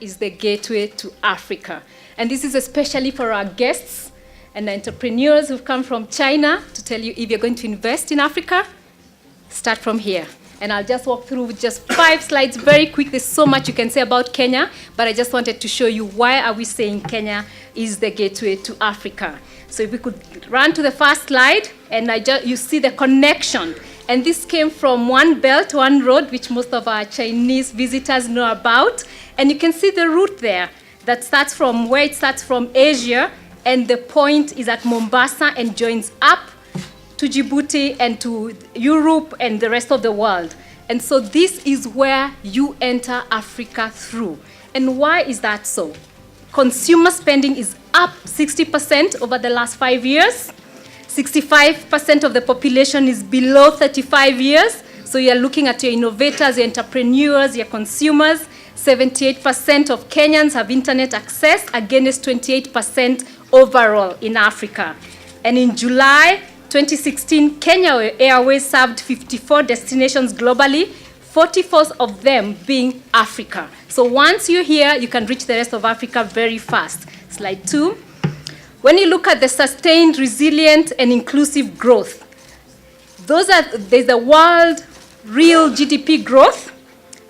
is the gateway to Africa. And this is especially for our guests and entrepreneurs who've come from China to tell you if you're going to invest in Africa, start from here. And I'll just walk through with just 5 slides very quick. There's so much you can say about Kenya, but I just wanted to show you why are we saying Kenya is the gateway to Africa. So if we could run to the first slide, and you see the connection. And this came from One Belt, One Road, which most of our Chinese visitors know about. And you can see the route there that starts from where it starts from Asia, and the point is at Mombasa and joins up to Djibouti and to Europe and the rest of the world. And so this is where you enter Africa through. And why is that so? Consumer spending is up 60% over the last 5 years. 65% of the population is below 35 years. So you're looking at your innovators, your entrepreneurs, your consumers. 78% of Kenyans have internet access against 28% overall in Africa. And in July 2016, Kenya Airways served 54 destinations globally, 44 of them being Africa. So once you're here, you can reach the rest of Africa very fast. Slide 2. When you look at the sustained, resilient, and inclusive growth, there's the world real GDP growth,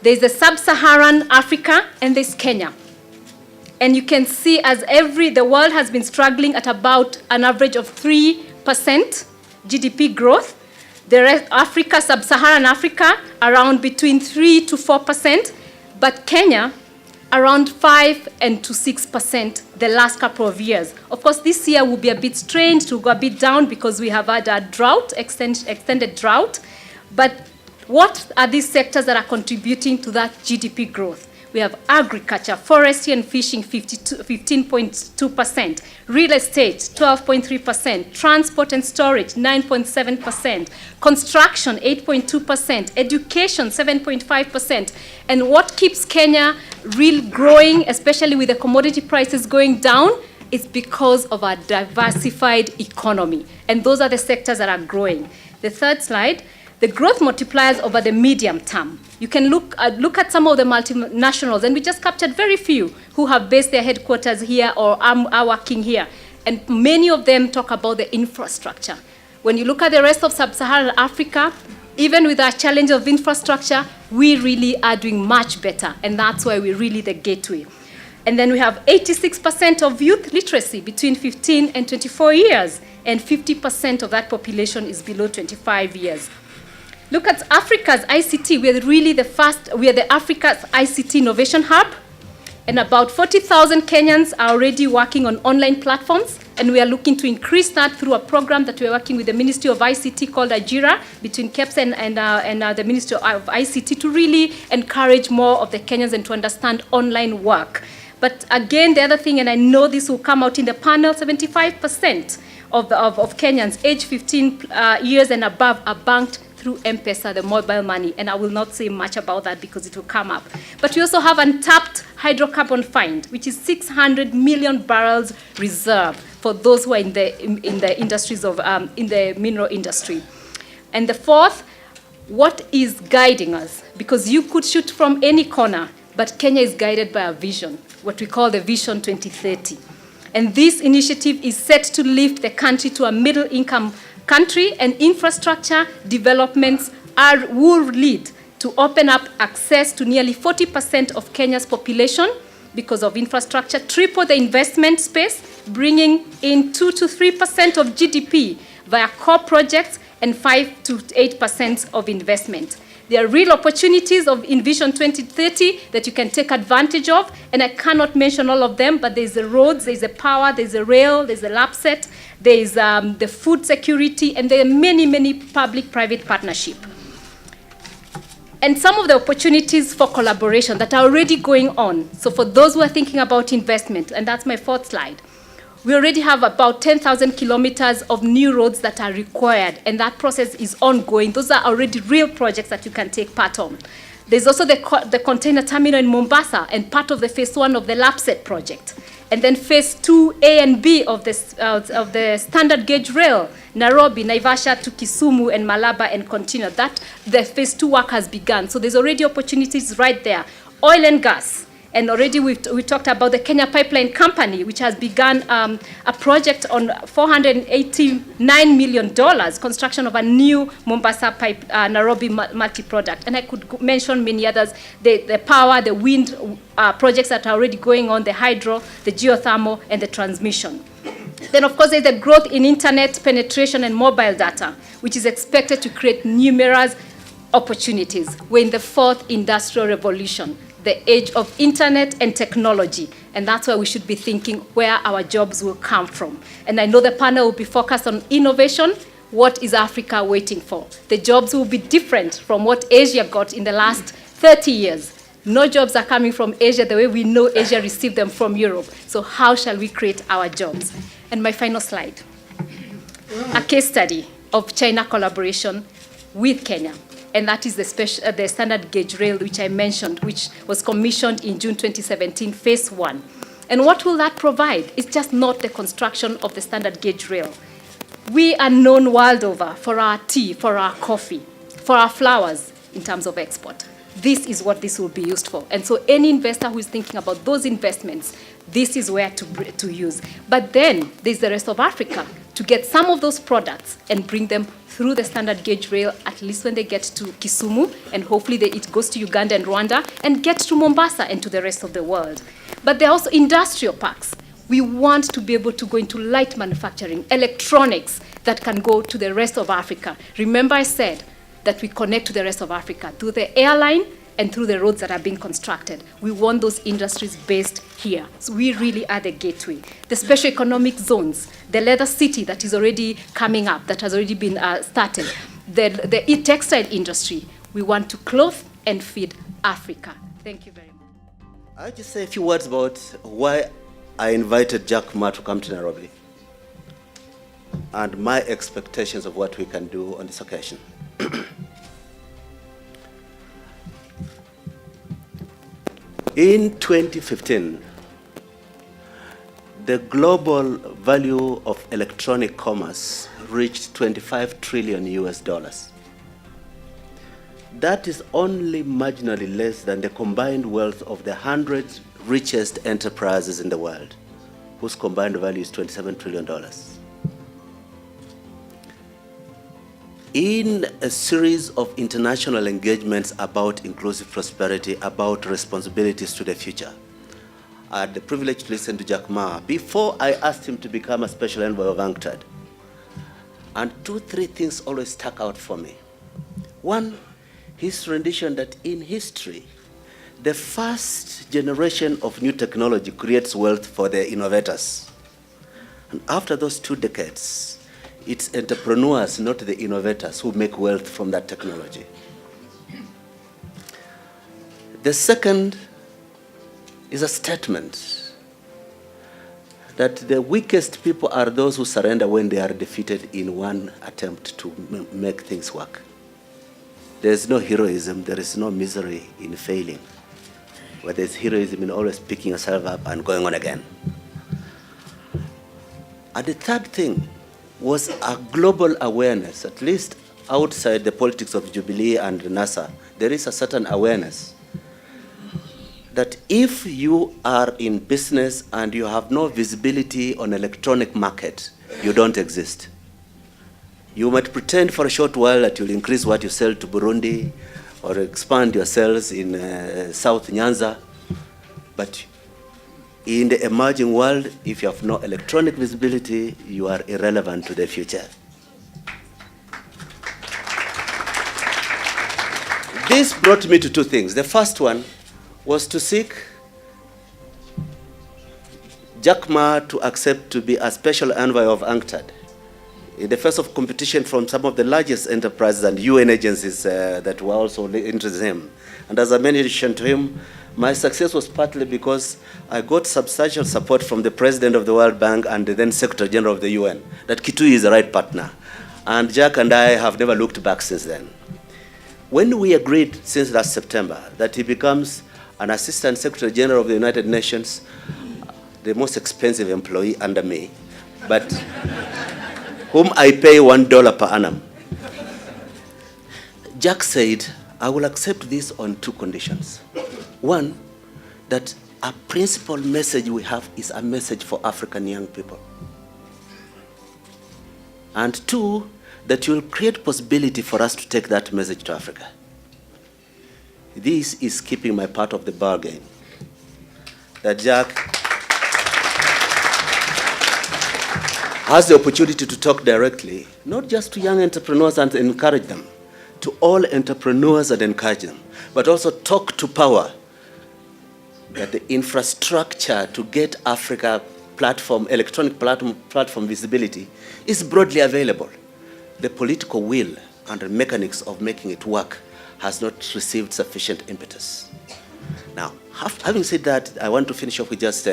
there's the sub-Saharan Africa, and there's Kenya. And you can see the world has been struggling at about an average of 3% GDP growth. The rest, Africa, sub-Saharan Africa, around between 3 to 4%, but Kenya, around 5 to 6% the last couple of years. Of course, this year will be a bit strange to go a bit down because we have had a drought, extended drought. But what are these sectors that are contributing to that GDP growth? We have agriculture, forestry and fishing, 15.2%, real estate, 12.3%, transport and storage, 9.7%, construction, 8.2%, education, 7.5%. And what keeps Kenya real growing, especially with the commodity prices going down, is because of our diversified economy. And those are the sectors that are growing. The third slide. The growth multipliers over the medium term. You can look at some of the multinationals, and we just captured very few who have based their headquarters here or are working here. And many of them talk about the infrastructure. When you look at the rest of sub-Saharan Africa, even with our challenge of infrastructure, we really are doing much better, and that's why we're really the gateway. And then we have 86% of youth literacy between 15 and 24 years, and 50% of that population is below 25 years. Look at Africa's ICT. We are the Africa's ICT innovation hub. And about 40,000 Kenyans are already working on online platforms. And we are looking to increase that through a program that we're working with the Ministry of ICT called AJIRA, between KEPS and the Ministry of ICT, to really encourage more of the Kenyans and to understand online work. But again, the other thing, and I know this will come out in the panel, 75% of Kenyans aged 15 years and above are banked through M-Pesa, the mobile money, and I will not say much about that because it will come up. But we also have untapped hydrocarbon find, which is 600 million barrels reserve for those who are in the industries of in the mineral industry. And the fourth, what is guiding us? Because you could shoot from any corner, but Kenya is guided by a vision, what we call the Vision 2030. And this initiative is set to lift the country to a middle-income country, and infrastructure developments will lead to open up access to nearly 40% of Kenya's population because of infrastructure, triple the investment space, bringing in 2 to 3% of GDP via core projects and 5 to 8% of investment. There are real opportunities in Vision 2030 that you can take advantage of, and I cannot mention all of them, but there's the roads, there's the power, there's the rail, there's the LAPSET, there's the food security, and there are many, many public-private partnerships. And some of the opportunities for collaboration that are already going on. So for those who are thinking about investment, and that's my fourth slide, we already have about 10,000 kilometers of new roads that are required, and that process is ongoing. Those are already real projects that you can take part on. There's also the container terminal in Mombasa, and part of the phase 1 of the LAPSET project. And then phase 2A and B of the standard gauge rail, Nairobi, Naivasha to Kisumu and Malaba and continue. That the phase 2 work has begun. So there's already opportunities right there. Oil and gas. And already we talked about the Kenya Pipeline Company, which has begun a project on $489 million, construction of a new Mombasa pipe, Nairobi multi-product. And I could mention many others, the power, the wind projects that are already going on, the hydro, the geothermal, and the transmission. Then, of course, there's the growth in internet penetration and mobile data, which is expected to create numerous opportunities. We're in the fourth industrial revolution, the age of internet and technology, and that's where we should be thinking where our jobs will come from. And I know the panel will be focused on innovation. What is Africa waiting for? The jobs will be different from what Asia got in the last 30 years. No jobs are coming from Asia the way we know Asia received them from Europe. So how shall we create our jobs? And my final slide, a case study of China collaboration with Kenya. And that is the standard gauge rail, which I mentioned, which was commissioned in June 2017, phase 1. And what will that provide? It's just not the construction of the standard gauge rail. We are known world over for our tea, for our coffee, for our flowers in terms of export. This is what this will be used for. And so any investor who is thinking about those investments, this is where to use. But then there's the rest of Africa to get some of those products and bring them through the standard gauge rail, at least when they get to Kisumu, and hopefully it goes to Uganda and Rwanda, and gets to Mombasa and to the rest of the world. But there are also industrial parks. We want to be able to go into light manufacturing, electronics that can go to the rest of Africa. Remember I said that we connect to the rest of Africa through the airline and through the roads that are being constructed. We want those industries based here. So we really are the gateway. The special economic zones, the leather city that is already coming up, that has already been started, the textile industry. We want to clothe and feed Africa. Thank you very much. I'll just say a few words about why I invited Jack Ma to come to Nairobi and my expectations of what we can do on this occasion. In 2015, the global value of electronic commerce reached $25 trillion US. That is only marginally less than the combined wealth of the 100 richest enterprises in the world, whose combined value is $27 trillion. In a series of international engagements about inclusive prosperity, about responsibilities to the future, I had the privilege to listen to Jack Ma before I asked him to become a special envoy of UNCTAD. And 2-3 things always stuck out for me. One, his rendition that in history, the first generation of new technology creates wealth for the innovators. And after those 2 decades, it's entrepreneurs, not the innovators, who make wealth from that technology. The second is a statement that the weakest people are those who surrender when they are defeated in one attempt to make things work. There is no heroism, there is no misery in failing, but there's heroism in always picking yourself up and going on again. And the third thing was a global awareness, at least outside the politics of Jubilee and NASA. There is a certain awareness that if you are in business and you have no visibility on electronic market, you don't exist. You might pretend for a short while that you'll increase what you sell to Burundi or expand your sales in South Nyanza, but in the emerging world, if you have no electronic visibility, you are irrelevant to the future. This brought me to 2 things. The first one was to seek Jack Ma to accept to be a special envoy of UNCTAD in the face of competition from some of the largest enterprises and UN agencies that were also interested in him. And as I mentioned to him, my success was partly because I got substantial support from the president of the World Bank and the then Secretary General of the UN, that Kitui is the right partner. And Jack and I have never looked back since then. When we agreed since last September that he becomes an Assistant Secretary General of the United Nations, the most expensive employee under me, but whom I pay $1 per annum, Jack said, I will accept this on 2 conditions. One, that a principal message we have is a message for African young people. And two, that you will create possibility for us to take that message to Africa. This is keeping my part of the bargain. That Jack has the opportunity to talk directly, not just to young entrepreneurs and encourage them, to all entrepreneurs and encourage them, but also talk to power that the infrastructure to get Africa platform, electronic platform visibility is broadly available. The political will and the mechanics of making it work has not received sufficient impetus. Now, having said that, I want to finish off with just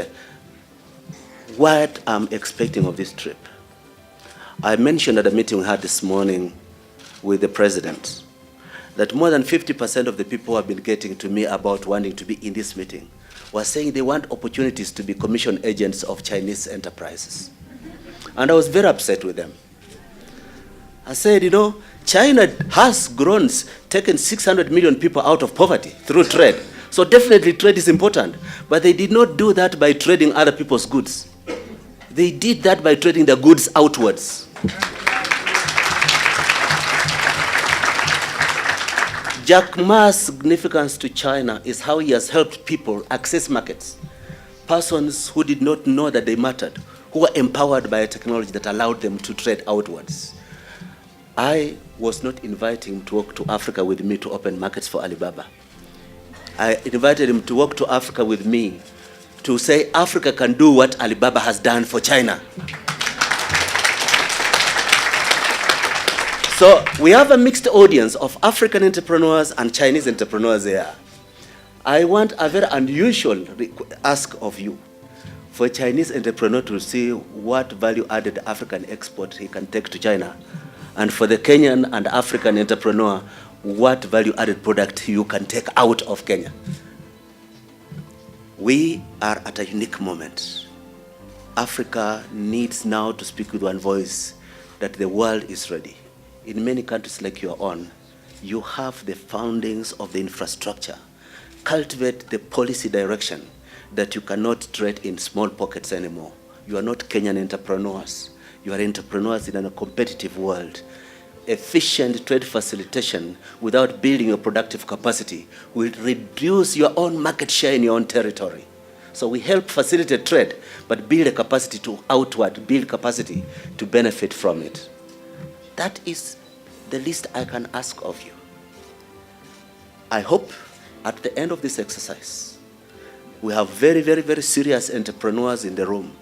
what I'm expecting of this trip. I mentioned at a meeting we had this morning with the president that more than 50% of the people who have been getting to me about wanting to be in this meeting were saying they want opportunities to be commission agents of Chinese enterprises. And I was very upset with them. I said, you know, China has grown, taken 600 million people out of poverty through trade. So definitely trade is important. But they did not do that by trading other people's goods. They did that by trading their goods outwards. Jack Ma's significance to China is how he has helped people access markets. Persons who did not know that they mattered, who were empowered by a technology that allowed them to trade outwards. I was not inviting him to walk to Africa with me to open markets for Alibaba. I invited him to walk to Africa with me to say Africa can do what Alibaba has done for China. So we have a mixed audience of African entrepreneurs and Chinese entrepreneurs there. I want a very unusual ask of you for a Chinese entrepreneur to see what value-added African export he can take to China, and for the Kenyan and African entrepreneur, what value-added product you can take out of Kenya. We are at a unique moment. Africa needs now to speak with one voice that the world is ready. In many countries like your own, you have the foundings of the infrastructure. Cultivate the policy direction that you cannot trade in small pockets anymore. You are not Kenyan entrepreneurs. You are entrepreneurs in a competitive world. Efficient trade facilitation without building your productive capacity will reduce your own market share in your own territory. So we help facilitate trade, but build a capacity to outward, build capacity to benefit from it. That is the least I can ask of you. I hope at the end of this exercise, we have very, very, very serious entrepreneurs in the room.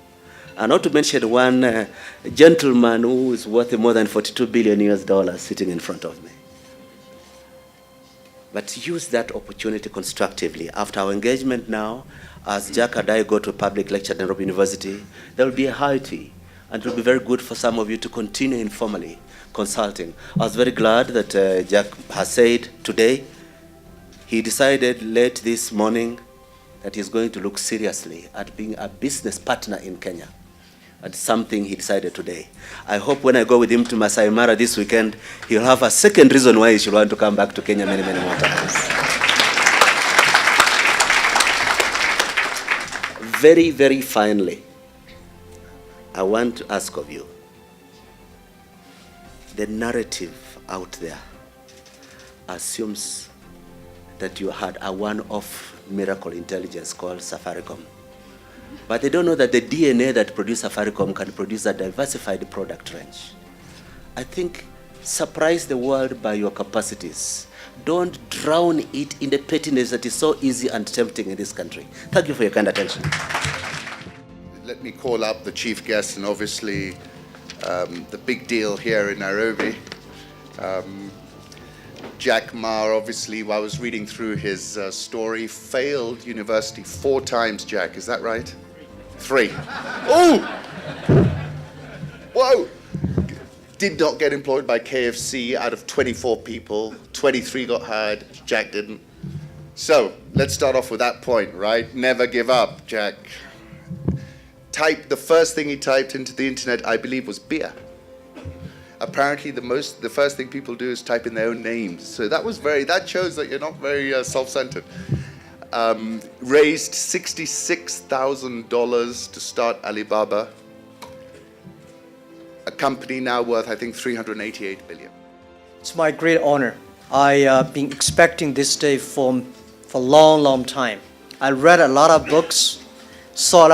And not to mention one gentleman who is worth more than $42 billion sitting in front of me. But use that opportunity constructively. After our engagement now, as Jack and I go to a public lecture at Nairobi University, there will be a high tea. And it will be very good for some of you to continue informally consulting. I was very glad that Jack has said today, he decided late this morning that he's going to look seriously at being a business partner in Kenya. That's something he decided today. I hope when I go with him to Masai Mara this weekend, he'll have a second reason why he should want to come back to Kenya many, many more times. Very, very finally, I want to ask of you, the narrative out there assumes that you had a one-off miracle intelligence called Safaricom. But they don't know that the DNA that produced Safaricom can produce a diversified product range. I think surprise the world by your capacities. Don't drown it in the pettiness that is so easy and tempting in this country. Thank you for your kind attention. Let me call up the chief guest and obviously the big deal here in Nairobi. Jack Ma, obviously, I was reading through his story, failed university 4 times, Jack, is that right? 3. Oh! Whoa! Did not get employed by KFC. Out of 24 people, 23 got hired, Jack didn't. So, let's start off with that point, right? Never give up, Jack. The first thing he typed into the internet, I believe, was beer. Apparently, the first thing people do is type in their own names. So that shows that you're not very self-centered. raised $66,000 to start Alibaba, a company now worth, I think, $388 billion. It's my great honor. I've been expecting this day for a long, long time. I read a lot of books, saw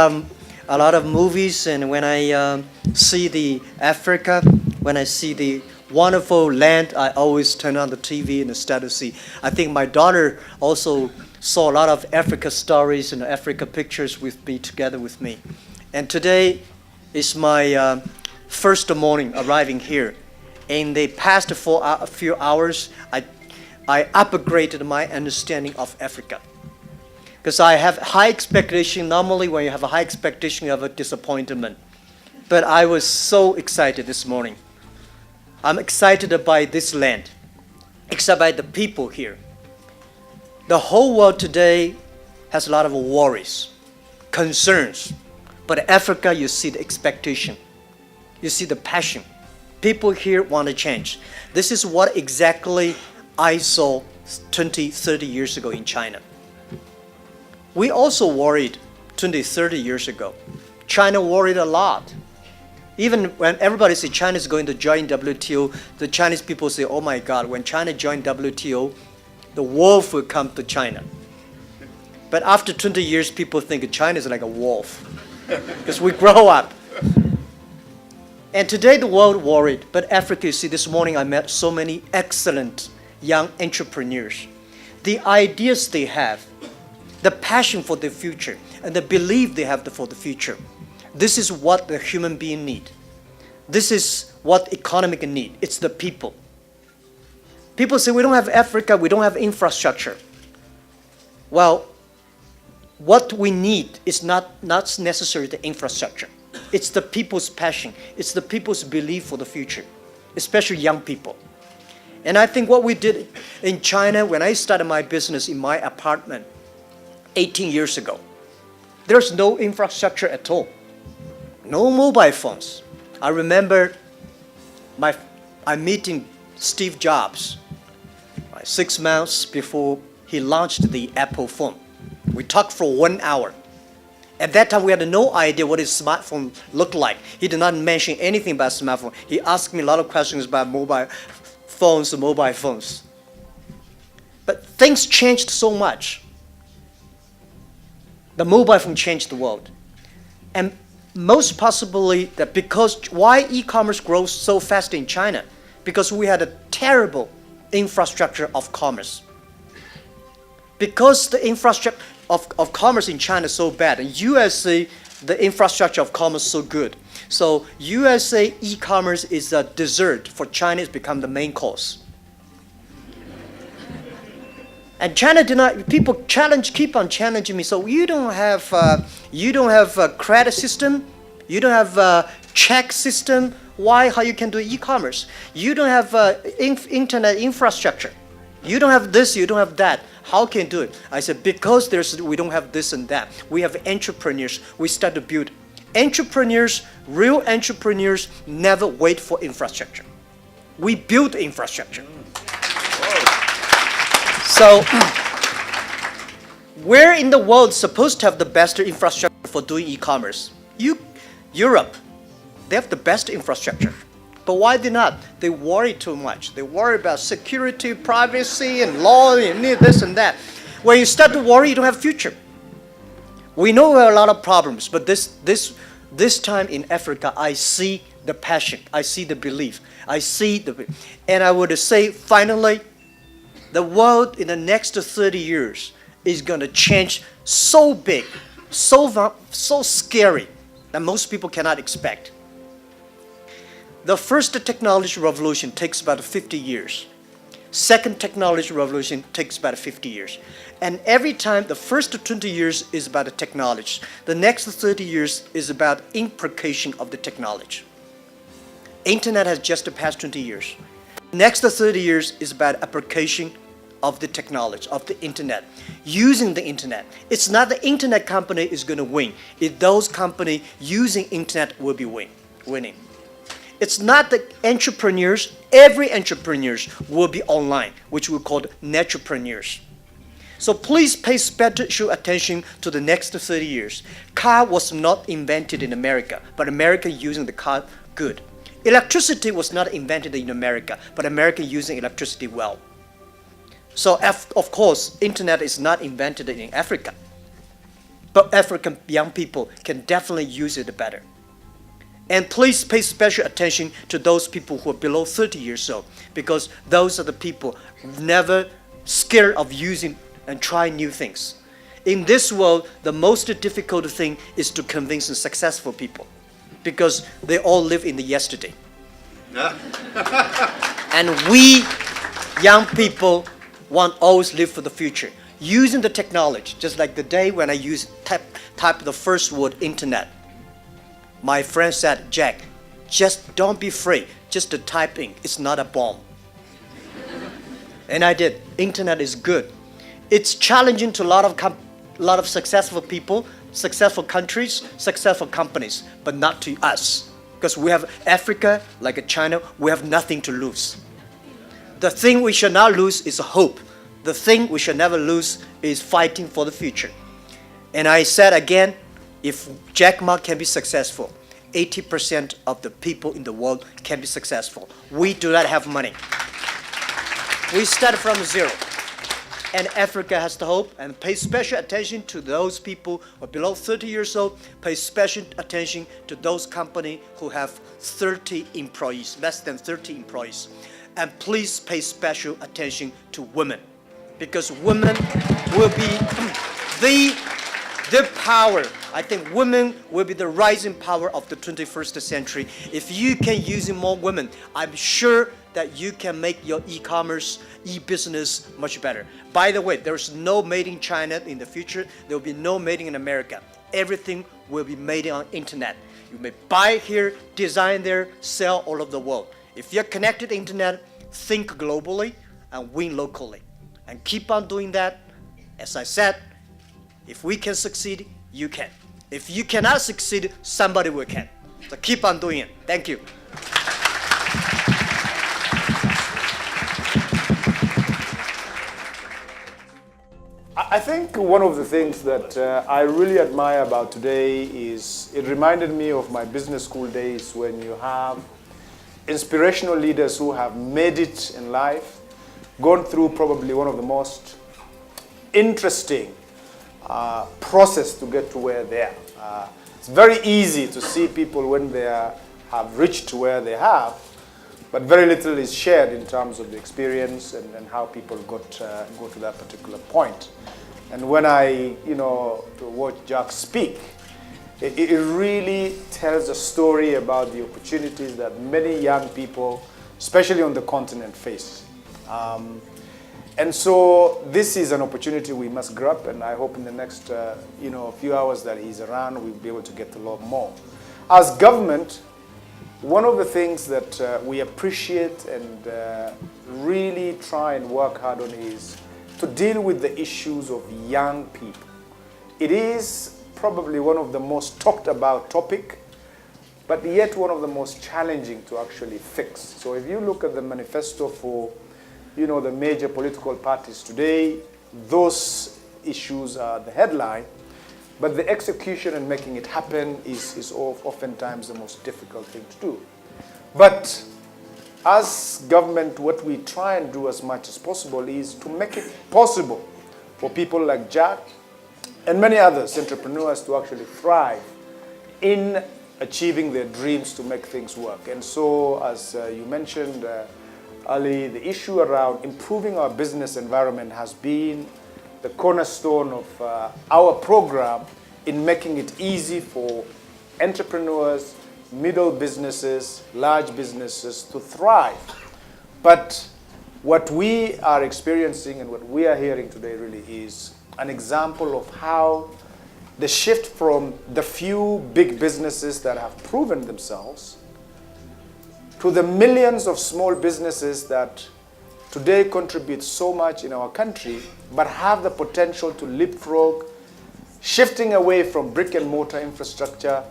a lot of movies, and when I see the Africa, when I see the wonderful land, I always turn on the TV and start to see. I think my daughter also saw a lot of Africa stories and Africa pictures with me, together with me. And today is my first morning arriving here. In the past few hours, I upgraded my understanding of Africa. Because I have high expectation. Normally when you have a high expectation, you have a disappointment. But I was so excited this morning. I'm excited by this land, excited by the people here. The whole world today has a lot of worries, concerns. But Africa, you see the expectation. You see the passion. People here want to change. This is what exactly I saw 20, 30 years ago in China. We also worried 20, 30 years ago. China worried a lot. Even when everybody said China is going to join WTO, the Chinese people say, oh my God, when China joined WTO, the wolf will come to China. But after 20 years, people think China is like a wolf because we grow up. And today the world worried, but Africa, you see, this morning I met so many excellent young entrepreneurs. The ideas they have, the passion for the future, and the belief they have for the future. This is what the human being need. This is what economic need. It's the people. People say we don't have Africa, we don't have infrastructure. Well, what we need is not necessarily the infrastructure. It's the people's passion. It's the people's belief for the future, especially young people. And I think what we did in China when I started my business in my apartment 18 years ago, there's no infrastructure at all. No mobile phones. I remember I'm meeting Steve Jobs 6 months before he launched the Apple phone. We talked for 1 hour. At that time, we had no idea what his smartphone looked like. He did not mention anything about smartphone. He asked me a lot of questions about mobile phones. But things changed so much. The mobile phone changed the world. And most possibly that because why e-commerce grows so fast in China? Because we had a terrible infrastructure of commerce. Because the infrastructure of commerce in China is so bad, and USA, the infrastructure of commerce is so good. So USA e-commerce is a dessert for China. It's become the main course. And China did not. People keep on challenging me. So you don't have a credit system, you don't have a check system. Why? How you can do e-commerce? You don't have internet infrastructure. You don't have this. You don't have that. How can you do it? I said because we don't have this and that. We have entrepreneurs. We start to build. Entrepreneurs, real entrepreneurs, never wait for infrastructure. We build infrastructure. So, where in the world is supposed to have the best infrastructure for doing e-commerce? Europe, they have the best infrastructure. But why they not? They worry too much. They worry about security, privacy, and law, and this and that. When you start to worry, you don't have future. We know there are a lot of problems, but this time in Africa, I see the passion. I see the belief. And I would say, finally, the world in the next 30 years is going to change so big, so scary, that most people cannot expect. The first technology revolution takes about 50 years. Second technology revolution takes about 50 years. And every time, the first 20 years is about the technology. The next 30 years is about implication of the technology. Internet has just passed 20 years. Next 30 years is about application of the technology, of the internet, using the internet. It's not the internet company is going to win. It's those companies using internet will be winning. It's not the entrepreneurs. Every entrepreneurs will be online, which we call entrepreneurs. So please pay special attention to the next 30 years. Car was not invented in America, but America using the car good. Electricity was not invented in America, but America using electricity well. So of course, internet is not invented in Africa, but African young people can definitely use it better. And please pay special attention to those people who are below 30 years old, because those are the people never scared of using and trying new things. In this world, the most difficult thing is to convince the successful people, because they all live in the yesterday. And we, young people, want always live for the future, using the technology, just like the day when I type the first word, internet. My friend said, Jack, just don't be afraid, just to type in, it's not a bomb. And I did. Internet is good. It's challenging to a lot of successful people, successful countries, successful companies, but not to us. Because we have Africa, like China, we have nothing to lose. The thing we should not lose is hope. The thing we should never lose is fighting for the future. And I said again, if Jack Ma can be successful, 80% of the people in the world can be successful. We do not have money. We start from zero. And Africa has the hope, and pay special attention to those people who are below 30 years old. Pay special attention to those companies who have 30 employees, less than 30 employees. And please pay special attention to women, because women will be the power. I think women will be the rising power of the 21st century. If you can use more women, I'm sure that you can make your e-commerce, e-business much better. By the way, there's no made in China in the future. There will be no made in America. Everything will be made on internet. You may buy here, design there, sell all over the world. If you're connected to the internet, think globally and win locally. And keep on doing that. As I said, if we can succeed, you can. If you cannot succeed, somebody will can. So keep on doing it. Thank you. I think one of the things that I really admire about today is it reminded me of my business school days, when you have inspirational leaders who have made it in life, gone through probably one of the most interesting process to get to where they are. It's very easy to see people when they have reached where they have, but very little is shared in terms of the experience and how people go to that particular point. And when I watch Jack speak, it really tells a story about the opportunities that many young people, especially on the continent, face. And so this is an opportunity we must grab, and I hope in the next few hours that he's around, we'll be able to get a lot more. As government, one of the things that we appreciate and really try and work hard on is to deal with the issues of young people. It is probably one of the most talked about topic, but yet one of the most challenging to actually fix. So if you look at the manifesto for the major political parties today, those issues are the headline, but the execution and making it happen is oftentimes the most difficult thing to do. But as government, what we try and do as much as possible is to make it possible for people like Jack and many others, entrepreneurs, to actually thrive in achieving their dreams to make things work. And so, as you mentioned, Ali, the issue around improving our business environment has been the cornerstone of our program in making it easy for entrepreneurs, middle businesses, large businesses to thrive. But what we are experiencing and what we are hearing today really is an example of how the shift from the few big businesses that have proven themselves to the millions of small businesses that today contribute so much in our country, but have the potential to leapfrog, shifting away from brick and mortar infrastructure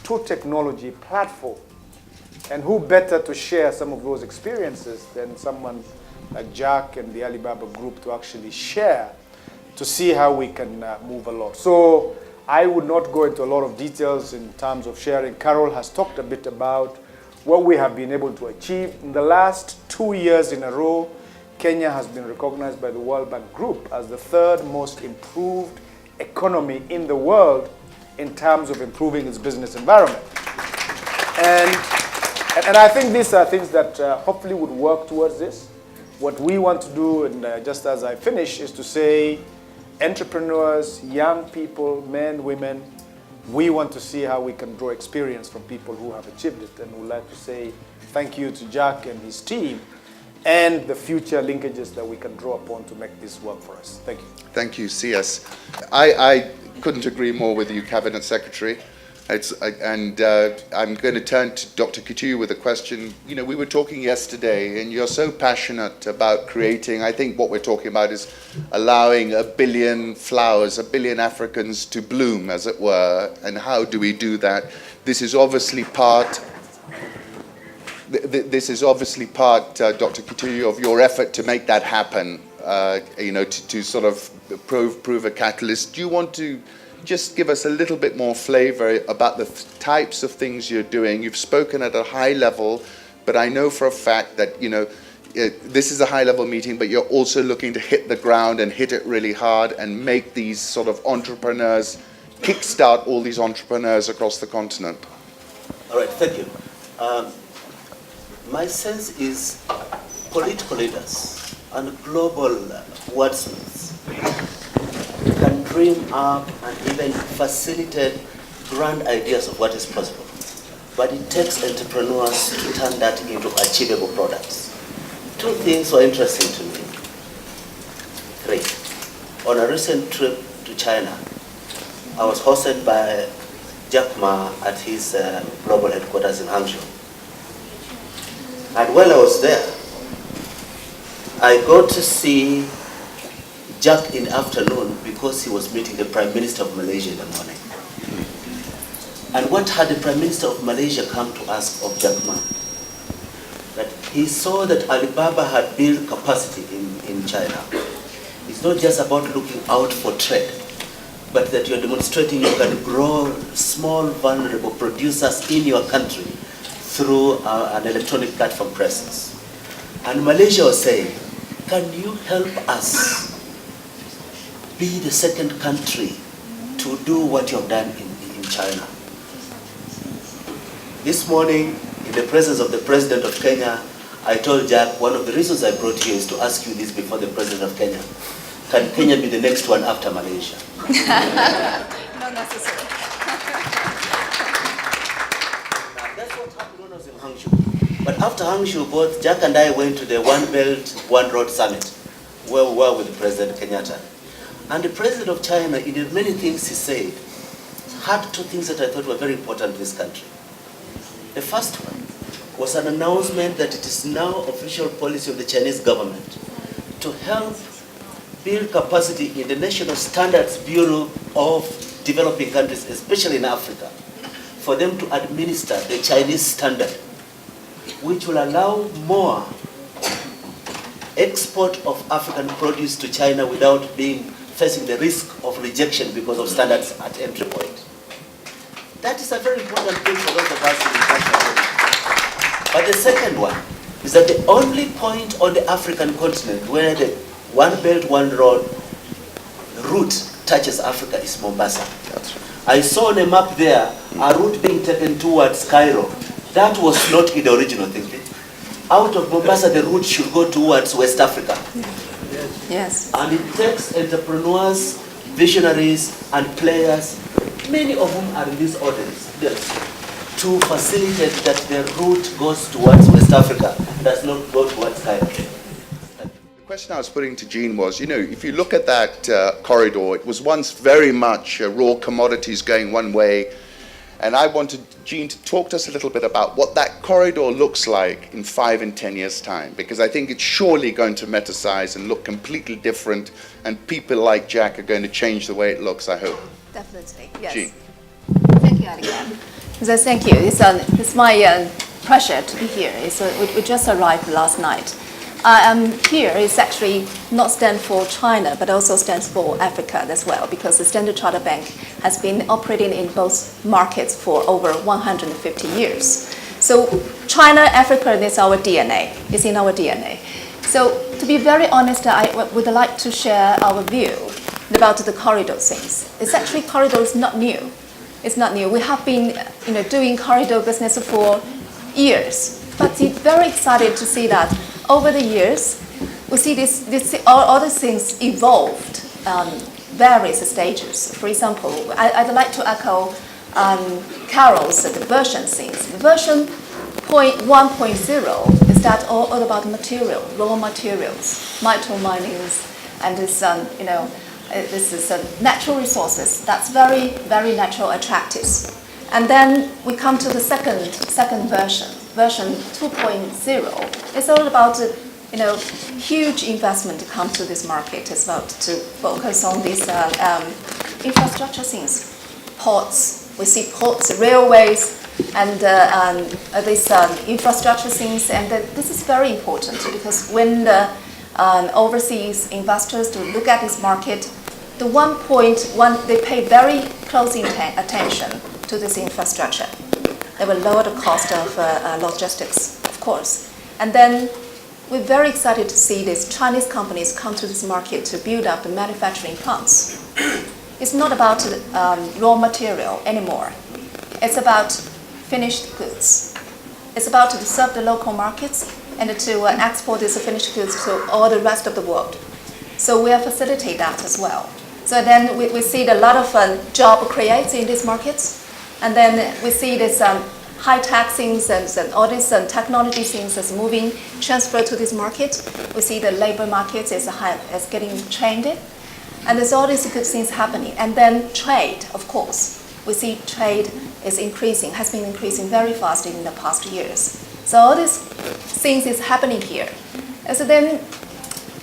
to technology platform. And who better to share some of those experiences than someone like Jack and the Alibaba Group to actually share to see how we can move along. So I would not go into a lot of details in terms of sharing. Carol has talked a bit about what we have been able to achieve. In the last 2 years in a row, Kenya has been recognized by the World Bank Group as the third most improved economy in the world in terms of improving its business environment. And I think these are things that hopefully would work towards this. What we want to do, and just as I finish, is to say entrepreneurs, young people, men, women, we want to see how we can draw experience from people who have achieved it. And we'd like to say thank you to Jack and his team and the future linkages that we can draw upon to make this work for us. Thank you. Thank you, CS. I couldn't agree more with you, Cabinet Secretary. I'm going to turn to Dr. Kituyu with a question. You know, we were talking yesterday, and you're so passionate about creating. I think what we're talking about is allowing 1 billion flowers, 1 billion Africans to bloom, as it were. And how do we do that? This is obviously part. This is obviously part, Dr. Kituyu, of your effort to make that happen. You know, to sort of prove a catalyst. Do you want to just give us a little bit more flavor about the types of things you're doing? You've spoken at a high level, but I know for a fact that, you know, this is a high-level meeting, but you're also looking to hit the ground and hit it really hard and make these sort of entrepreneurs, kickstart all these entrepreneurs across the continent. All right, thank you. My sense is political leaders and global wordsmiths can dream up and even facilitate grand ideas of what is possible. But it takes entrepreneurs to turn that into achievable products. 2 things were interesting to me. 3. On a recent trip to China, I was hosted by Jack Ma at his global headquarters in Hangzhou. And while I was there, I got to see Jack in the afternoon because he was meeting the Prime Minister of Malaysia in the morning. And what had the Prime Minister of Malaysia come to ask of Jack Ma? That he saw that Alibaba had built capacity in China. It's not just about looking out for trade, but that you're demonstrating you can grow small, vulnerable producers in your country through an electronic platform presence. And Malaysia was saying, can you help us be the second country to do what you have done in China? This morning, in the presence of the President of Kenya, I told Jack, one of the reasons I brought you is to ask you this before the President of Kenya. Can Kenya be the next one after Malaysia? Not necessary. That's what happened when I was in Hangzhou. But after Hangzhou, both Jack and I went to the One Belt, One Road Summit, where we were with President Kenyatta. And the President of China, in the many things he said, had 2 things that I thought were very important in this country. The first one was an announcement that it is now official policy of the Chinese government to help build capacity in the National Standards Bureau of developing countries, especially in Africa, for them to administer the Chinese standard, which will allow more export of African produce to China without facing the risk of rejection because of standards at entry point. That is a very important thing for those of us in the country. But the second one is that the only point on the African continent where the One Belt, One Road route touches Africa is Mombasa. That's right. I saw on a map there a route being taken towards Cairo. That was not in the original thinking. Out of Mombasa, the route should go towards West Africa. Yes. And it takes entrepreneurs, visionaries, and players, many of whom are in this audience, to facilitate that the route goes towards West Africa, does not go towards Cairo. The question I was putting to Jean was, you know, if you look at that corridor, it was once very much raw commodities going one way. And I wanted Jean to talk to us a little bit about what that corridor looks like in 5 and 10 years' time, because I think it's surely going to metasize and look completely different, and people like Jack are going to change the way it looks, I hope. Definitely, yes. Jean. Thank you, Aligan. So thank you. It's my pleasure to be here. We just arrived last night. here is actually not stand for China, but also stands for Africa as well, because the Standard Chartered Bank has been operating in both markets for over 150 years. So China, Africa is our DNA. It's in our DNA. So to be very honest, I would like to share our view about the corridor things. It's actually corridor is not new. It's not new. We have been doing corridor business for years, but it's very excited to see that over the years, we see all these things evolved various stages. For example, I'd like to echo Carol's the version things. Version 1.0 is that all about material, raw materials, metal minings, and this this is natural resources. That's very, very natural, attractive. And then we come to the second version, version 2.0. It's all about huge investment to come to this market. It's about to focus on these infrastructure things, ports. We see ports, railways, and these infrastructure things. And this is very important because when the overseas investors to look at this market, the 1.1 they pay very close attention to this infrastructure. They will lower the cost of logistics, of course. And then we're very excited to see these Chinese companies come to this market to build up the manufacturing plants. It's not about raw material anymore. It's about finished goods. It's about to serve the local markets and to export these finished goods to all the rest of the world. So we facilitate that as well. So then we see a lot of job creates in these markets. And then we see this high-tech things and all these technology things is moving, transfer to this market. We see the labor market is getting trained in. And there's all these good things happening. And then trade, of course. We see trade is increasing, has been increasing very fast in the past years. So all these things is happening here. And so then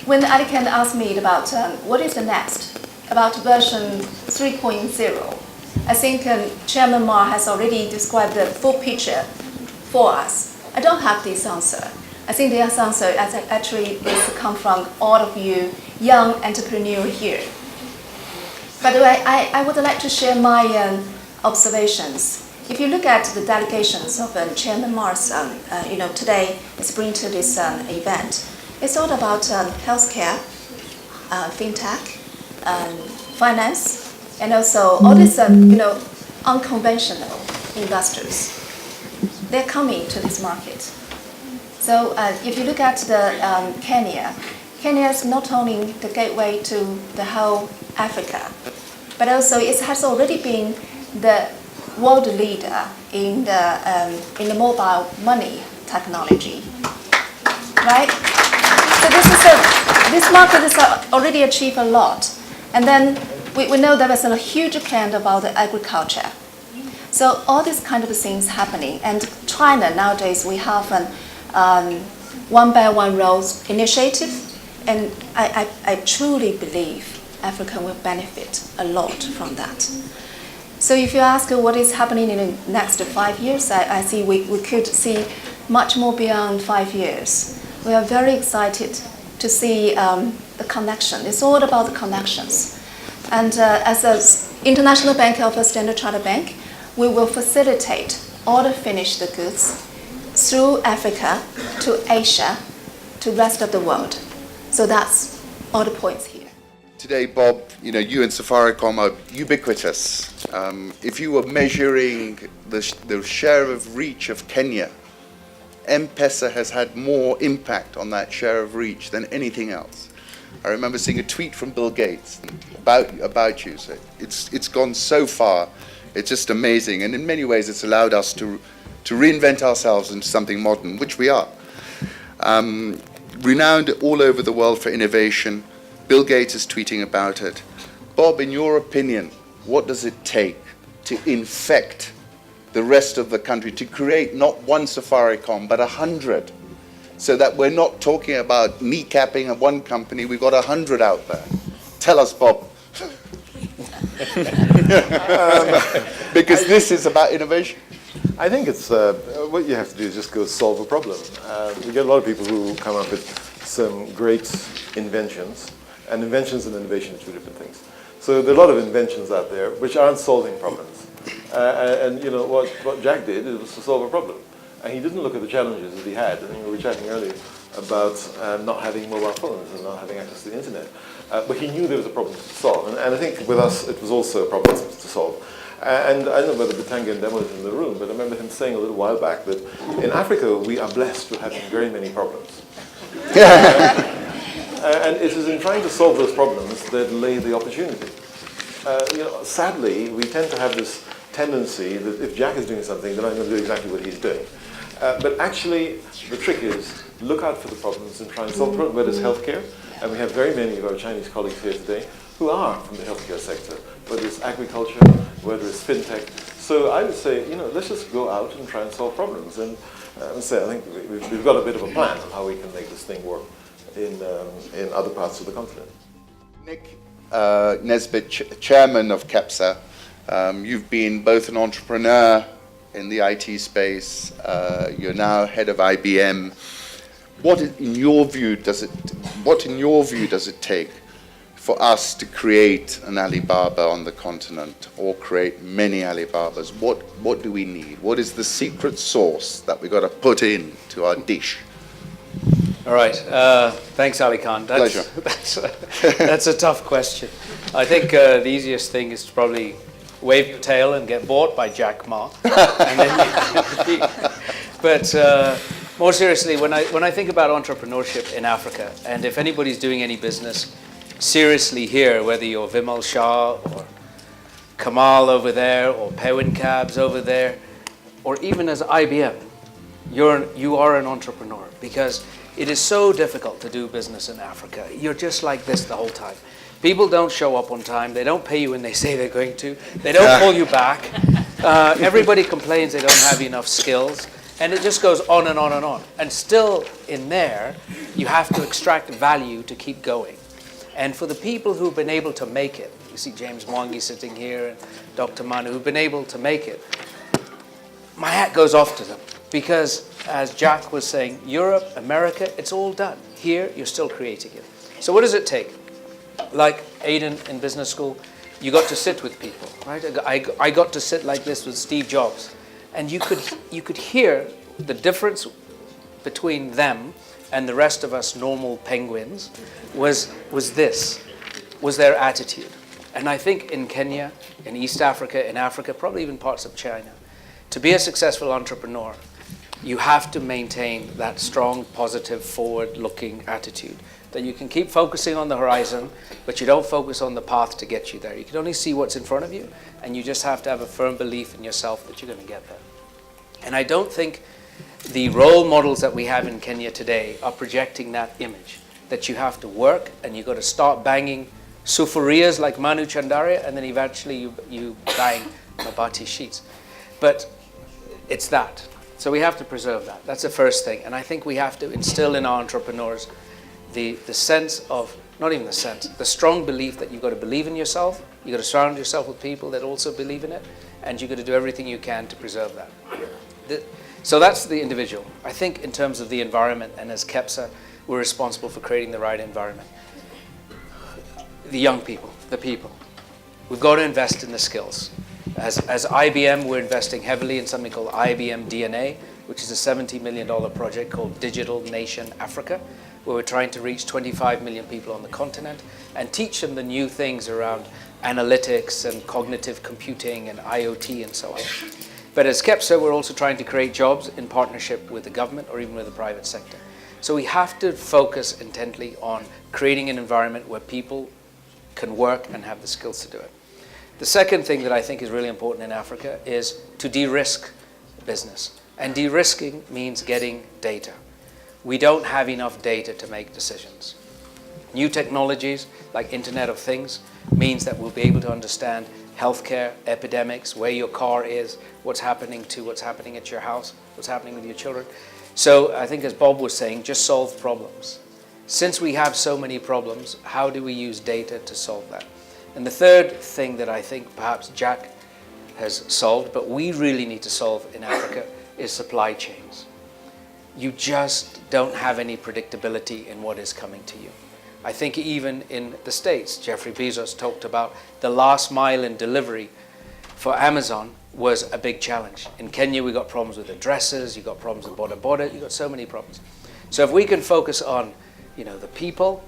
when Alican asked me about what is the next, about version 3.0, I think Chairman Ma has already described the full picture for us. I don't have this answer. I think the answer actually is come from all of you young entrepreneurs here. By the way, I would like to share my observations. If you look at the delegations of Chairman Ma's, today is bring to this event. It's all about healthcare, fintech, finance, and also all these, unconventional investors. They're coming to this market. So if you look at the Kenya is not only the gateway to the whole Africa, but also it has already been the world leader in the mobile money technology, right? So this market has already achieved a lot, and then we know there is a huge trend about the agriculture. So all these kind of things happening, and China nowadays we have an one by one roads initiative, and I truly believe Africa will benefit a lot from that. So if you ask what is happening in the next 5 years, I see we could see much more beyond 5 years. We are very excited to see the connection. It's all about the connections. And as an international bank of a Standard Chartered Bank, we will facilitate all the finished goods through Africa to Asia to the rest of the world. So that's all the points here. Today, Bob, you and Safaricom are ubiquitous. If you were measuring the share of reach of Kenya, M-Pesa has had more impact on that share of reach than anything else. I remember seeing a tweet from Bill Gates about you. So it's gone so far. It's just amazing. And in many ways, it's allowed us to reinvent ourselves into something modern, which we are. Renowned all over the world for innovation. Bill Gates is tweeting about it. Bob, in your opinion, what does it take to infect the rest of the country, to create not one Safaricom, but 100? So that we're not talking about kneecapping one company, we've got 100 out there. Tell us, Bob. Because this is about innovation. I think it's what you have to do is just go solve a problem. You get a lot of people who come up with some great inventions, and inventions and innovation are two different things. So there are a lot of inventions out there which aren't solving problems. And you know, what Jack did was to solve a problem. And he didn't look at the challenges that he had. I think we were chatting earlier about not having mobile phones and not having access to the internet. But he knew there was a problem to solve. And I think with us, it was also a problem to solve. And I don't know whether Bitanga and Demo is in the room, but I remember him saying a little while back that in Africa, we are blessed with having very many problems. And it is in trying to solve those problems that lay the opportunity. You know, sadly, we tend to have this tendency that if Jack is doing something, then I'm going to do exactly what he's doing. But actually, the trick is look out for the problems and try and solve the problem, whether it's healthcare, and we have very many of our Chinese colleagues here today who are from the healthcare sector, whether it's agriculture, whether it's fintech. So I would say, you know, let's just go out and try and solve problems. And so I think we've got a bit of a plan on how we can make this thing work in other parts of the continent. Nick Nesbitt, chairman of KEPSA, you've been both an entrepreneur in the IT space, you're now head of IBM. What in your view does it take for us to create an Alibaba on the continent, or create many Alibabas? What do we need? What is the secret sauce that we've got to put into our dish? All right. Thanks, Ali Khan. Pleasure. That's a tough question. I think the easiest thing is to probably wave your tail and get bought by Jack Ma. And then but more seriously, when I think about entrepreneurship in Africa, and if anybody's doing any business seriously here, whether you're Vimal Shah or Kamal over there or Pewin Cabs over there, or even as IBM, you are an entrepreneur, because it is so difficult to do business in Africa. You're just like this the whole time. People don't show up on time. They don't pay you when they say they're going to. They don't call you back. Everybody complains they don't have enough skills. And it just goes on and on and on. And still in there, you have to extract value to keep going. And for the people who've been able to make it, you see James Mwangi sitting here and Dr. Manu, who've been able to make it, my hat goes off to them. Because as Jack was saying, Europe, America, it's all done. Here, you're still creating it. So what does it take? Like Aiden in business school, you got to sit with people, right? I got to sit like this with Steve Jobs. And you could hear the difference between them and the rest of us normal penguins was their attitude. And I think in Kenya, in East Africa, in Africa, probably even parts of China, to be a successful entrepreneur, you have to maintain that strong, positive, forward-looking attitude. That you can keep focusing on the horizon, but you don't focus on the path to get you there. You can only see what's in front of you, and you just have to have a firm belief in yourself that you're going to get there. And I don't think the role models that we have in Kenya today are projecting that image, that you have to work and you've got to start banging sufurias like Manu Chandaria, and then eventually you bang mabati sheets. But it's that. So we have to preserve that. That's the first thing. And I think we have to instill in our entrepreneurs the sense of, not even the sense, the strong belief that you've got to believe in yourself, you've got to surround yourself with people that also believe in it, and you've got to do everything you can to preserve that. So that's the individual. I think in terms of the environment, and as KEPSA, we're responsible for creating the right environment. The young people, the people. We've got to invest in the skills. As IBM, we're investing heavily in something called IBM DNA, which is a $70 million project called Digital Nation Africa, where we're trying to reach 25 million people on the continent and teach them the new things around analytics and cognitive computing and IoT and so on. But as KEPSA, we're also trying to create jobs in partnership with the government or even with the private sector. So we have to focus intently on creating an environment where people can work and have the skills to do it. The second thing that I think is really important in Africa is to de-risk business. And de-risking means getting data. We don't have enough data to make decisions. New technologies like Internet of Things means that we'll be able to understand healthcare, epidemics, where your car is, what's happening at your house, what's happening with your children. So I think as Bob was saying, just solve problems. Since we have so many problems, how do we use data to solve that? And the third thing that I think perhaps Jack has solved, but we really need to solve in Africa, is supply chains. you just don't have any predictability in what is coming to you. I think even in the States, Jeffrey Bezos talked about the last mile in delivery for Amazon was a big challenge. In Kenya, we got problems with addresses, you got problems with border, you got so many problems. So if we can focus on, the people,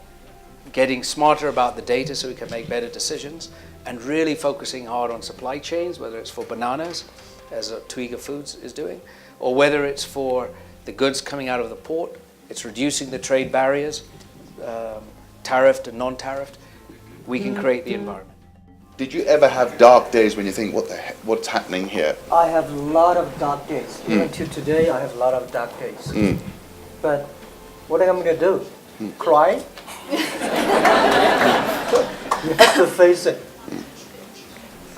getting smarter about the data so we can make better decisions, and really focusing hard on supply chains, whether it's for bananas, as Twiga Foods is doing, or whether it's for the goods coming out of the port, it's reducing the trade barriers, tariffed and non-tariffed, we can create the environment. Did you ever have dark days when you think, what's happening here? I have a lot of dark days. Even till today, I have a lot of dark days. But what am I going to do? Cry? You have to face it.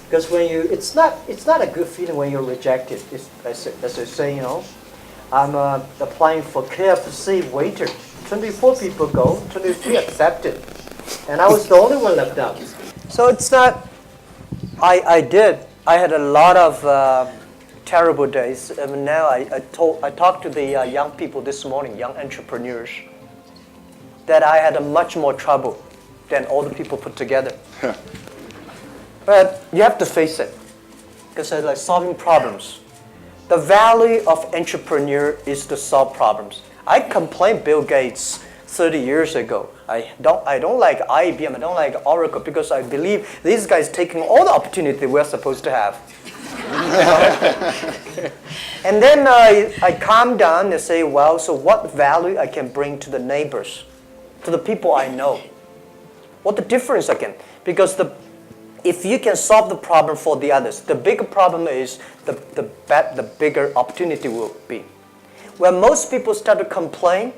Because it's not a good feeling when you're rejected. As I say, I'm applying for KFC waiter. 24 people go, 23 accepted. And I was the only one left out. So it's not, I had a lot of terrible days. And now I talked to the young people this morning, young entrepreneurs, that I had much more trouble than all the people put together. But you have to face it, because it's like solving problems. The value of entrepreneur is to solve problems. I complained Bill Gates 30 years ago. I don't like IBM, I don't like Oracle, because I believe these guys taking all the opportunity we're supposed to have. And then I calm down and say, well, so what value I can bring to the neighbors, to the people I know? What the difference again? Because if you can solve the problem for the others, the bigger problem is the bigger opportunity will be. When most people start to complain,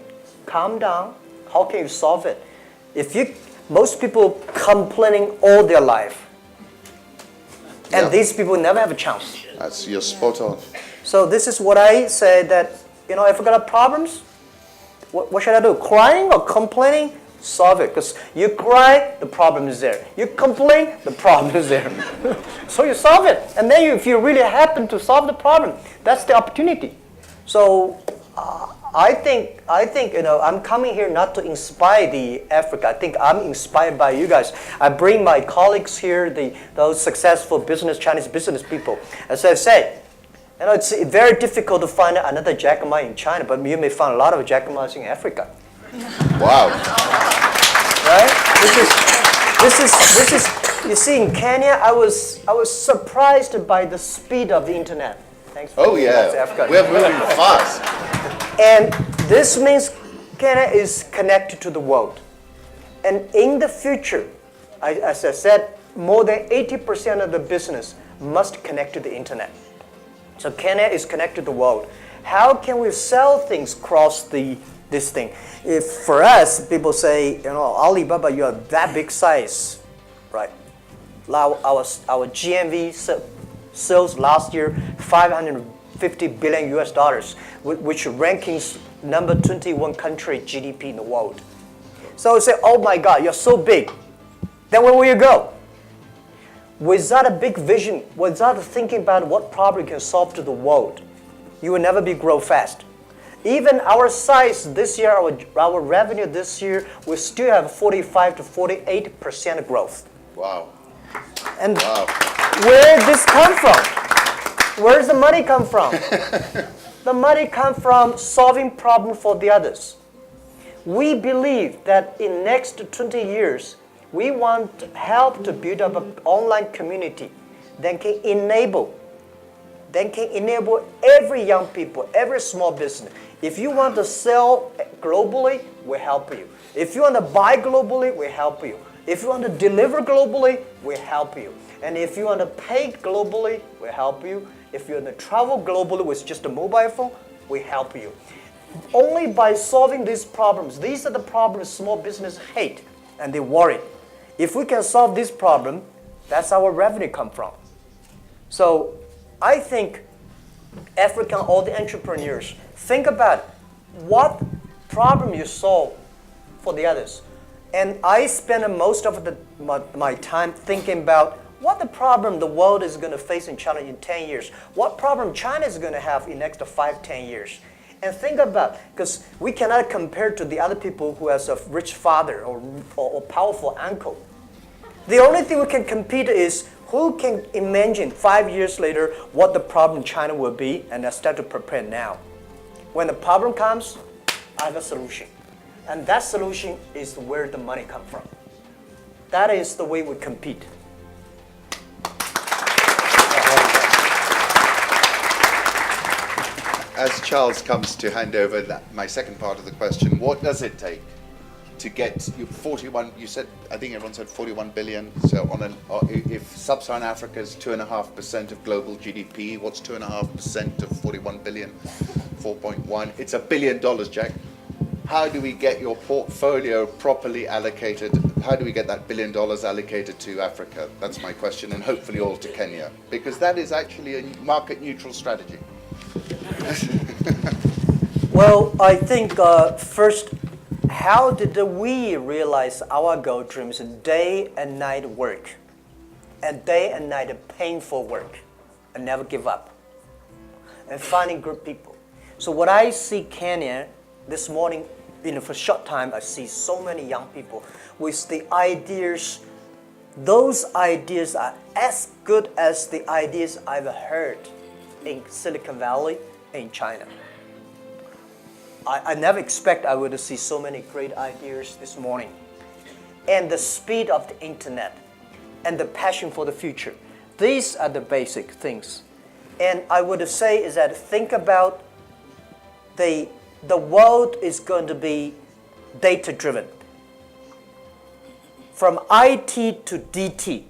calm down. How can you solve it? Most people complaining all their life, and these people never have a chance. You're spot on. So this is what I say, that if I got problems, what should I do? Crying or complaining? Solve it. Because you cry, the problem is there. You complain, the problem is there. So you solve it, and then if you really happen to solve the problem, that's the opportunity. So I think I'm coming here not to inspire the Africa. I think I'm inspired by you guys. I bring my colleagues here, those successful Chinese business people. As I say, it's very difficult to find another Jack Ma in China, but you may find a lot of Jack Ma's in Africa. Wow. Right? This is. You see, in Kenya, I was surprised by the speed of the internet. Thanks for Africa. We're moving fast. And this means Kenya is connected to the world. And in the future, as I said, more than 80% of the business must connect to the internet. So Kenya is connected to the world. How can we sell things across this thing? If for us, people say, Alibaba, you are that big size, right? Our GMV sales last year, $550 billion US, which rankings number 21 country GDP in the world. So we say, oh my God, you're so big. Then where will you go? Without a big vision, without thinking about what problem you can solve to the world, you will never grow fast. Even our size this year, our revenue this year, we still have 45 to 48% growth. Wow. And where did this come from? Where does the money come from? The money comes from solving problems for the others. We believe that in next 20 years, we want to help to build up an online community that can enable every young people, every small business. If you want to sell globally, we help you. If you want to buy globally, we help you. If you want to deliver globally, we help you. And if you want to pay globally, we help you. If you want to travel globally with just a mobile phone, we help you. Only by solving these problems, these are the problems small business hate and they worry. If we can solve this problem, that's our revenue come from. So I think African, all the entrepreneurs, think about what problem you solve for the others. And I spend most of my time thinking about what the problem the world is going to face in China in 10 years. What problem China is going to have in the next 5, 10 years. And think about, because we cannot compare to the other people who has a rich father or powerful uncle. The only thing we can compete is who can imagine 5 years later what the problem in China will be, and let's start to prepare now. When the problem comes, I have a solution. And that solution is where the money comes from. That is the way we compete. As Charles comes to hand over my second part of the question, what does it take to get you 41? You said, I think everyone said 41 billion. So if sub-Saharan Africa is 2.5% of global GDP, what's 2.5% of 41 billion? 4.1. It's $1 billion, Jack. How do we get your portfolio properly allocated? How do we get that $1 billion allocated to Africa? That's my question, and hopefully all to Kenya, because that is actually a market-neutral strategy. Well, I think first, how did we realize our goal dreams? Day and night work, and day and night painful work, and never give up, and finding good people. So what I see Kenya this morning, for a short time, I see so many young people with the ideas. Those ideas are as good as the ideas I've heard in Silicon Valley, in China. I never expect I would see so many great ideas this morning. And the speed of the internet and the passion for the future. These are the basic things. And I would say is that think about the world is going to be data-driven. From IT to DT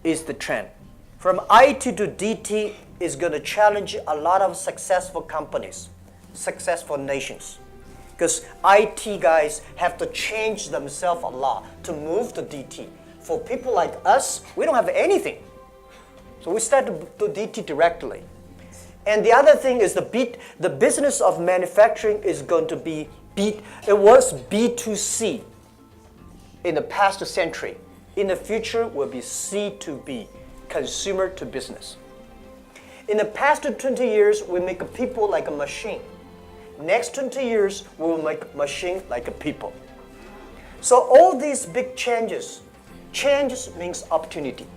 is the trend. From IT to DT is going to challenge a lot of successful companies, successful nations. Because IT guys have to change themselves a lot to move to DT. For people like us, we don't have anything. So we start to do DT directly. And the other thing is the business of manufacturing is going to be, it was B2C in the past century. In the future, will be C2B, consumer to business. In the past 20 years, we make people like a machine. Next 20 years, we will make machine like a people. So all these big changes means opportunity.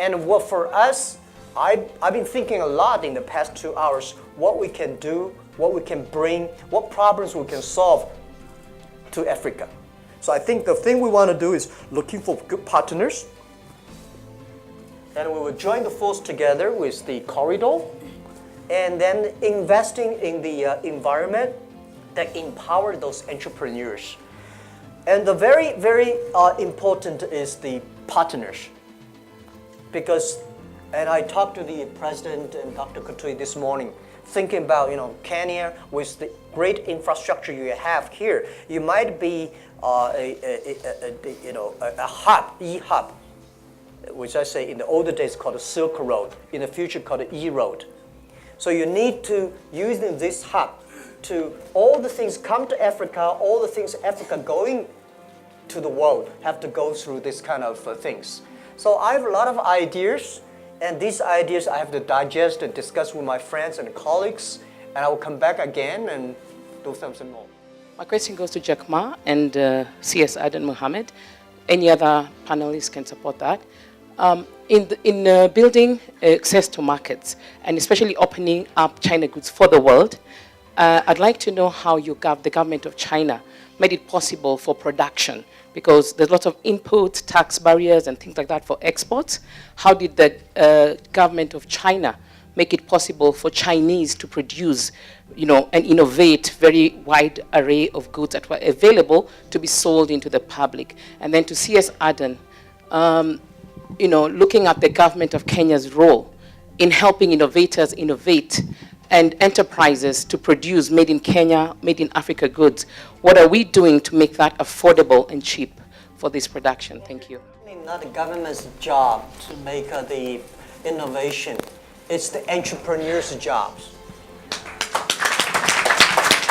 And what for us, I've been thinking a lot in the past 2 hours, what we can do, what we can bring, what problems we can solve to Africa. So I think the thing we want to do is looking for good partners. And we will join the force together with the corridor, and then investing in the environment that empower those entrepreneurs. And the very, very important is the partners. Because, and I talked to the president and Dr. Kutui this morning, thinking about, Kenya with the great infrastructure you have here, you might be a hub, e-hub, which I say in the older days called the Silk Road, in the future called the E-Road. So you need to use this hub to all the things come to Africa, all the things Africa going to the world have to go through this kind of things. So I have a lot of ideas, and these ideas I have to digest and discuss with my friends and colleagues, and I will come back again and do something more. My question goes to Jack Ma and CS Adan Mohammed. Any other panelists can support that. In building access to markets, and especially opening up China goods for the world, I'd like to know how the government of China made it possible for production, because there's lots of input, tax barriers, and things like that for exports. How did the government of China make it possible for Chinese to produce, and innovate very wide array of goods that were available to be sold into the public? And then to CS Adan, looking at the government of Kenya's role in helping innovators innovate and enterprises to produce made in Kenya, made in Africa goods. What are we doing to make that affordable and cheap for this production? Thank you. It's not the government's job to make the innovation. It's the entrepreneur's jobs.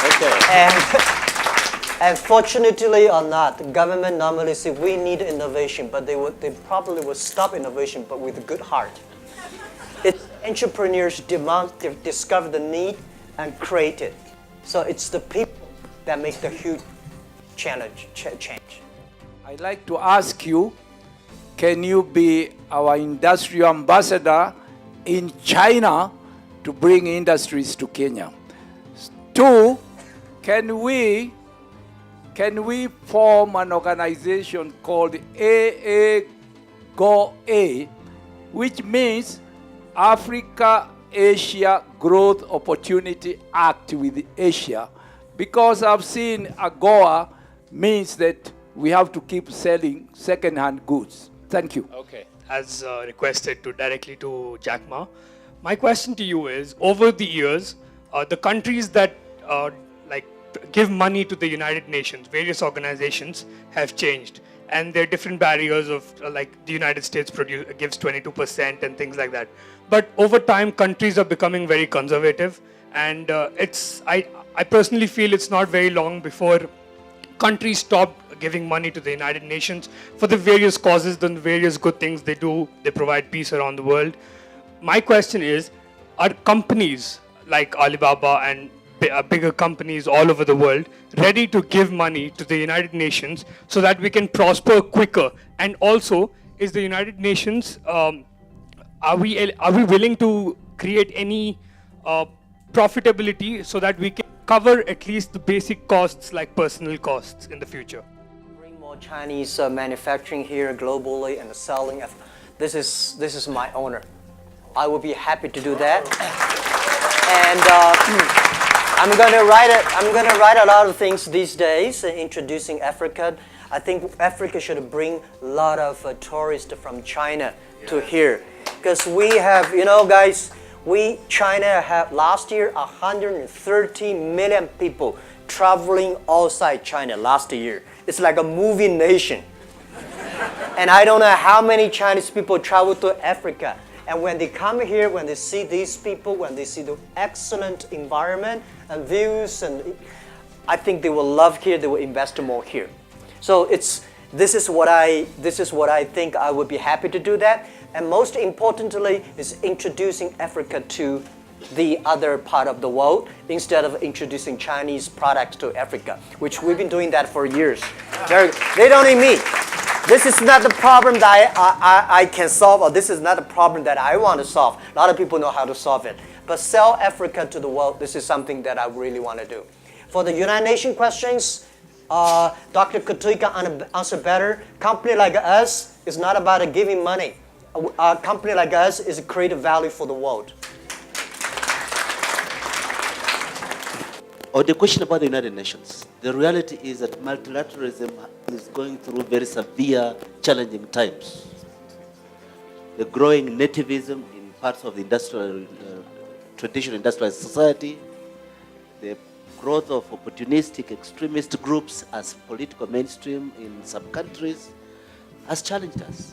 Okay. And fortunately or not, the government normally say we need innovation, but they probably will stop innovation, but with a good heart. It's entrepreneurs discover the need and create it. So it's the people that make the huge change. I'd like to ask you, can you be our industrial ambassador in China to bring industries to Kenya? 2, can we form an organization called AAGO-A, which means Africa Asia Growth Opportunity Act with Asia? Because I've seen AGOA means that we have to keep selling second-hand goods. Thank you. Okay, as requested directly to Jack Ma. My question to you is, over the years, the countries that give money to the United Nations, various organizations, have changed. And there are different barriers of, like the United States gives 22% and things like that. But over time, countries are becoming very conservative. And I personally feel it's not very long before countries stop giving money to the United Nations for the various causes, the various good things they do. They provide peace around the world. My question is, are companies like Alibaba and bigger companies all over the world ready to give money to the United Nations so that we can prosper quicker? And also, is the United Nations, are we willing to create any profitability so that we can cover at least the basic costs like personal costs in the future? Bring more Chinese manufacturing here globally and selling. This is my honor. I will be happy to do that. And I'm gonna write a lot of things these days introducing Africa. I think Africa should bring a lot of tourists from China to here, because we have, guys, China have last year 130 million people traveling outside China last year. It's like a movie nation. And I don't know how many Chinese people travel to Africa. And when they come here, when they see these people, when they see the excellent environment and views, and I think they will love here. They will invest more here. So this is what I think I would be happy to do that. And most importantly, is introducing Africa to the other part of the world instead of introducing Chinese products to Africa, which we've been doing that for years. They don't need me. This is not the problem that I can solve, or this is not the problem that I want to solve. A lot of people know how to solve it. But sell Africa to the world, this is something that I really want to do. For the United Nations questions, Dr. Kutuy can answer better. Company like us is not about giving money. A company like us is creating value for the world. On the question about the United Nations, the reality is that multilateralism is going through very severe, challenging times. The growing nativism in parts of the traditional industrial society, the growth of opportunistic extremist groups as political mainstream in some countries has challenged us.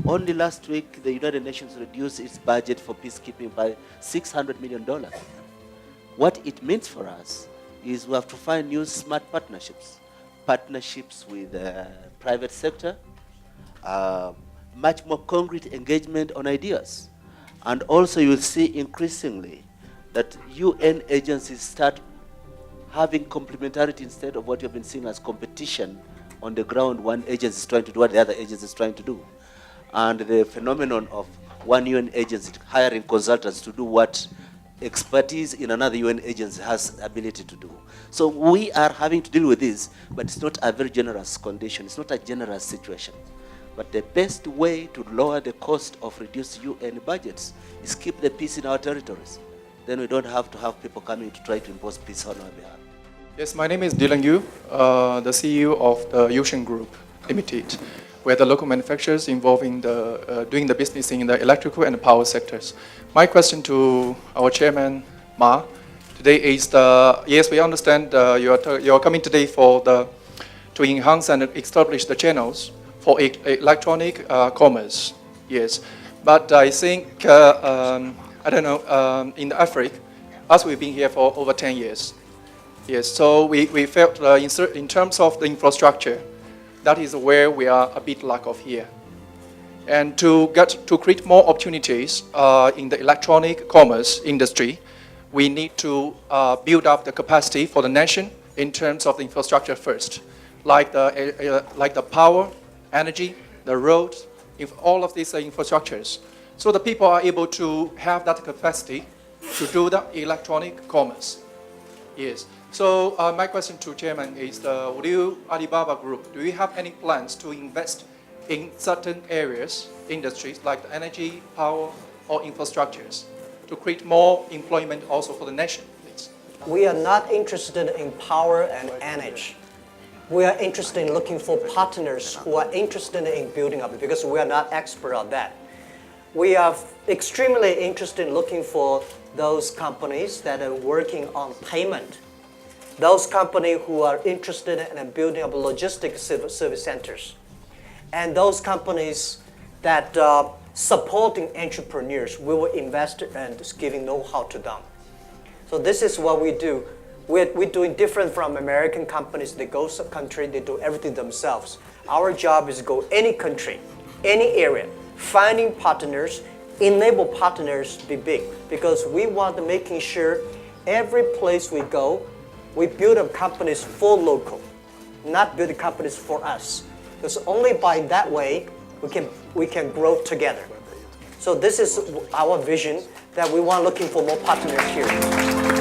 Only last week, the United Nations reduced its budget for peacekeeping by $600 million. What it means for us is we have to find new smart partnerships with the private sector, much more concrete engagement on ideas. And also you'll see increasingly that UN agencies start having complementarity instead of what you've been seeing as competition on the ground. One agency is trying to do what the other agency is trying to do. And the phenomenon of one UN agency hiring consultants to do what expertise in another UN agency has the ability to do. So we are having to deal with this, but it's not a very generous condition. It's not a generous situation. But the best way to lower the cost of reduced UN budgets is keep the peace in our territories. Then we don't have to have people coming to try to impose peace on our behalf. Yes, my name is Dylan Yu, the CEO of the Yushin Group Limited. We're the local manufacturers involved in doing the business in the electrical and power sectors. My question to our chairman, Ma, today is yes, we understand you are coming today to enhance and establish the channels for electronic commerce. Yes, but I think, I don't know, in Africa, as we've been here for over 10 years. Yes, so we felt in terms of the infrastructure, that is where we are a bit lack of here. And to create more opportunities in the electronic commerce industry, we need to build up the capacity for the nation in terms of the infrastructure first, like the power, energy, the roads, all of these infrastructures. So the people are able to have that capacity to do the electronic commerce. Yes. So my question to Chairman is, would you, Alibaba Group, do you have any plans to invest in certain areas, industries like the energy, power, or infrastructures, to create more employment also for the nation, please? We are not interested in power and energy. We are interested in looking for partners who are interested in building up, because we are not expert on that. We are extremely interested in looking for those companies that are working on payment, those companies who are interested in building up logistics service centers, and those companies that are supporting entrepreneurs. We will invest and giving know-how to them. So this is what we do. We're doing different from American companies. They go some country, they do everything themselves. Our job is to go any country, any area, finding partners, enable partners to be big, because we want to making sure every place we go, we build up companies for local, not build companies for us. Because only by that way we can grow together. So this is our vision, that we want looking for more partners here.